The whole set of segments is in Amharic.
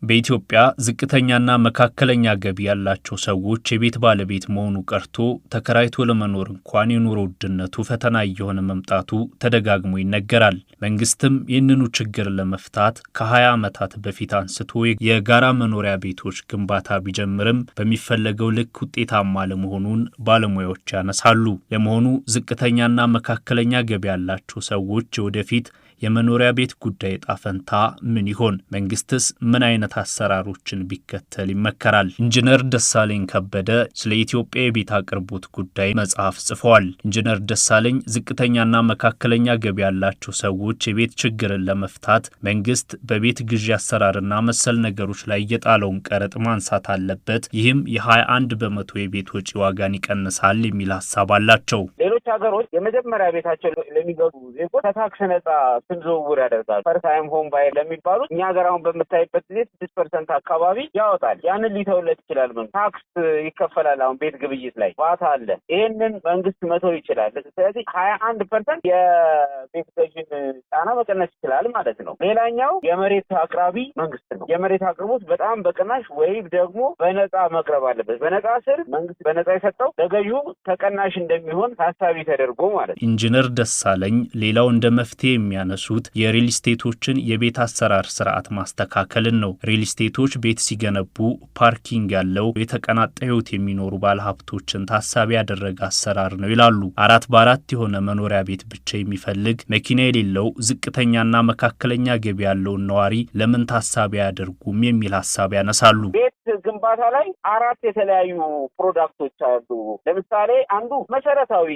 በኢትዮጵያ ዝቅተኛና መካከለኛ ገቢ ያላቸው ሰዎች የቤት ባለቤት መሆኑ ቀርቶ ተከራይቶ ለመኖር እንኳን የኑሮ ውድነቱ ፈተና እየሆነ መምጣቱ ተደጋግሞ ይነገራል። መንግስትም ይህንኑ ችግር ለመፍታት ከ20 ዓመታት በፊት አንስቶ የጋራ መኖሪያ ቤቶች ግንባታ ቢጀምርም በሚፈለገው ልክ ውጤታማ ለመሆኑን ባለሙያዎች ያነሳሉ። ለመሆኑ ዝቅተኛና መካከለኛ ገቢ ያላቸው ሰዎች ወደፊት የመኖሪያ ቤት ጉዳይ ጣፈንታ ምን ይሆን? መንግስትስ ምን አይነት አሰራሮችን ቢከተል ይመከራል? ኢንጂነር ደሳለኝ ከበደ ስለ ኢትዮጵያ የቤት አቅርቦት ጉዳይ መጽሐፍ ጽፈዋል። ኢንጂነር ደሳለኝ ዝቅተኛና መካከለኛ ገቢ ያላቸው ሰዎች የቤት ችግርን ለመፍታት መንግስት በቤት ግዢ አሰራርና መሰል ነገሮች ላይ የጣለውን ቀረጥ ማንሳት አለበት፣ ይህም የ21 በመቶ የቤት ወጪ ዋጋን ይቀንሳል የሚል ሐሳብ አላቸው። ሌሎች ሀገሮች የመጀመሪያ ቤታቸው ለሚገቡ ዜጎች ከታክስ ነጻ ስንዝውውር ያደርጋሉ። ፈርስት ታይም ሆም ባየር ለሚባሉት እኛ ሀገር አሁን በምታይበት ጊዜ 6% አካባቢ ያወጣል። ያንን ሊተውለት ይችላል። ታክስ ይከፈላል። አሁን ቤት ግብይት ላይ ዋታ አለ። ይሄንን መንግስት መተው ይችላል። ስለዚህ 21% የቤት ገዥን ጫና መቀነስ ይችላል ማለት ነው። ሌላኛው የመሬት አቅራቢ መንግስት ነው። የመሬት አቅርቦት በጣም በቅናሽ ወይም ደግሞ በነጻ መቅረብ አለበት። በነጻ ስር መንግስት በነጻ የሰጠው ለገዢው ተቀናሽ እንደሚሆን ታሳቢ ተደርጎ ማለት ነው። ኢንጂነር ደሳለኝ ሌላው እንደ መፍትሄ የሚያነሱት የሪል ስቴቶችን የቤት አሰራር ስርዓት ማስተካከልን ነው። ሪል ስቴቶች ቤት ሲገነቡ ፓርኪንግ ያለው የተቀናጠ ህይወት የሚኖሩ ባለሀብቶችን ታሳቢ ያደረገ አሰራር ነው ይላሉ። 4x4 የሆነ መኖሪያ ቤት ብቻ የሚፈልግ መኪና የሌለው ዝቅተኛና መካከለኛ ገቢ ያለውን ነዋሪ ለምን ታሳቢ ያደርጉም የሚል ሐሳብ ያነሳሉ። ቤት ግንባታ ላይ 4 የተለያዩ ፕሮዳክቶች አሉ። ለምሳሌ አንዱ መሰረታዊ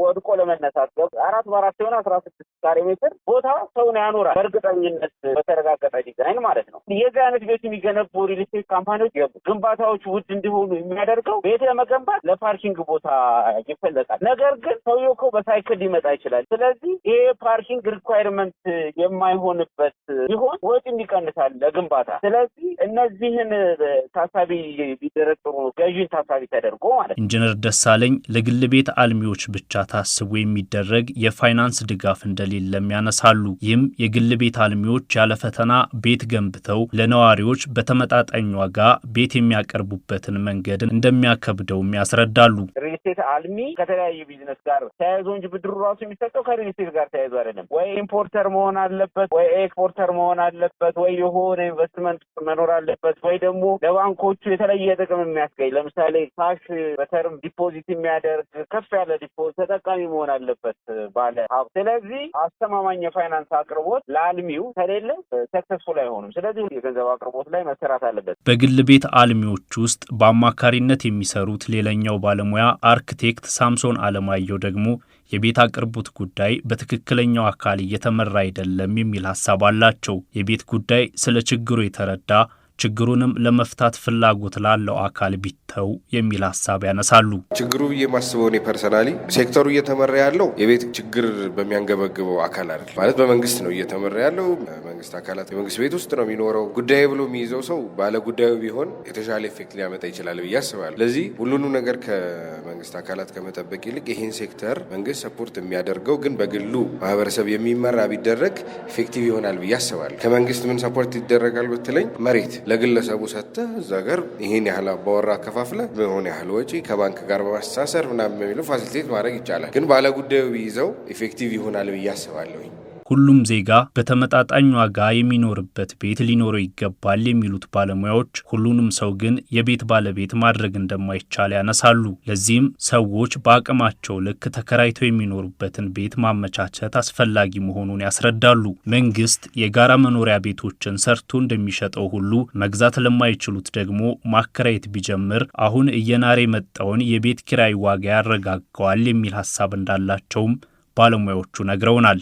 ወድቆ ለመነሳት 4x4 የሆነ 16 ካሬ ሜትር ቦታ ሰውን ያኖራል። በእርግጠኝነት በተረጋገጠ ዲዛይን ማለት ነው። የዚህ አይነት ቤት የሚገነቡ ሪል ስቴት ካምፓኒዎች ግንባታዎች ውድ እንዲሆኑ የሚያደርገው ቤት ለመገንባት ለፓርኪንግ ቦታ ይፈለጋል። ነገር ግን ሰውየው እኮ በሳይክል ሊመጣ ይችላል። ስለዚህ ይሄ ፓርኪንግ ሪኳየርመንት የማይሆንበት ሲሆን ወጪ ይቀንሳል ለግንባታ። ስለዚህ እነዚህን ታሳቢ ቢደረግሩ ገዢን ታሳቢ ተደርጎ ማለት ነው። ኢንጂነር ደሳለኝ ለግል ቤት አልሚዎች ብቻ ታስቦ የሚደረግ የፋይናንስ ድጋፍ እንደሌለም ያነሳሉ። ይህም የግል ቤት አልሚዎች ያለ ፈተና ቤት ገንብተው ለነዋሪዎች በተመጣጣኝ ዋጋ ቤት የሚያቀርቡበትን መንገድ እንደሚያከብደውም ያስረዳሉ። ሪል ስቴት አልሚ ከተለያዩ ቢዝነስ ጋር ተያይዞ እንጂ ብድሩ ራሱ የሚሰጠው ከሪል ስቴት ጋር ተያይዞ አይደለም። ወይ ኢምፖርተር መሆን አለበት፣ ወይ ኤክስፖርተር መሆን አለበት፣ ወይ የሆነ ኢንቨስትመንት መኖር አለበት፣ ወይ ደግሞ ለባንኮቹ የተለየ ጥቅም የሚያስገኝ ለምሳሌ ካሽ በተርም ዲፖዚት የሚያደርግ ከፍ ያለ ዲፖዚት ተጠቃሚ መሆን አለበት ባለ ሀብት። ስለዚህ አስተማማኝ የፋይናንስ አቅርቦት ለአልሚው ከሌለ ሰክሰስፉል አይሆንም። ስለዚህ የገንዘብ አቅርቦት ላይ መሰራት አለበት። በግል ቤት አልሚዎች ውስጥ በአማካሪነት የሚሰሩት ሌላኛው ባለሙያ አርክቴክት ሳምሶን አለማየሁ ደግሞ የቤት አቅርቦት ጉዳይ በትክክለኛው አካል እየተመራ አይደለም የሚል ሐሳብ አላቸው። የቤት ጉዳይ ስለ ችግሩ የተረዳ ችግሩንም ለመፍታት ፍላጎት ላለው አካል ቢተው የሚል ሐሳብ ያነሳሉ። ችግሩ የማስበው ነው ፐርሰናሊ ሴክተሩ እየተመራ ያለው የቤት ችግር በሚያንገበግበው አካል አይደል ማለት በመንግስት ነው እየተመራ ያለው። መንግስት አካላት የመንግስት ቤት ውስጥ ነው የሚኖረው። ጉዳይ ብሎ የሚይዘው ሰው ባለ ጉዳዩ ቢሆን የተሻለ ኢፌክት ሊያመጣ ይችላል ብዬ አስባለሁ። ስለዚህ ሁሉንም ነገር ከመንግስት አካላት ከመጠበቅ ይልቅ ይህን ሴክተር መንግስት ሰፖርት የሚያደርገው ግን በግሉ ማህበረሰብ የሚመራ ቢደረግ ኢፌክቲቭ ይሆናል ብዬ አስባለሁ። ከመንግስት ምን ሰፖርት ይደረጋል ብትለኝ መሬት ለግለሰቡ ሰጥተህ እዛ ጋር ይሄን ያህል አባወራ ከፋፍለ በሆነ ያህል ወጪ ከባንክ ጋር በማስተሳሰር ምናምን የሚለው ፋሲሊቴት ማድረግ ይቻላል። ግን ባለጉዳዩ ቢይዘው ኢፌክቲቭ ይሆናል ብዬ አስባለሁ። ሁሉም ዜጋ በተመጣጣኝ ዋጋ የሚኖርበት ቤት ሊኖረው ይገባል የሚሉት ባለሙያዎች ሁሉንም ሰው ግን የቤት ባለቤት ማድረግ እንደማይቻል ያነሳሉ። ለዚህም ሰዎች በአቅማቸው ልክ ተከራይተው የሚኖሩበትን ቤት ማመቻቸት አስፈላጊ መሆኑን ያስረዳሉ። መንግስት የጋራ መኖሪያ ቤቶችን ሰርቶ እንደሚሸጠው ሁሉ መግዛት ለማይችሉት ደግሞ ማከራየት ቢጀምር አሁን እየናረ የመጣውን የቤት ኪራይ ዋጋ ያረጋጋዋል የሚል ሐሳብ እንዳላቸውም ባለሙያዎቹ ነግረውናል።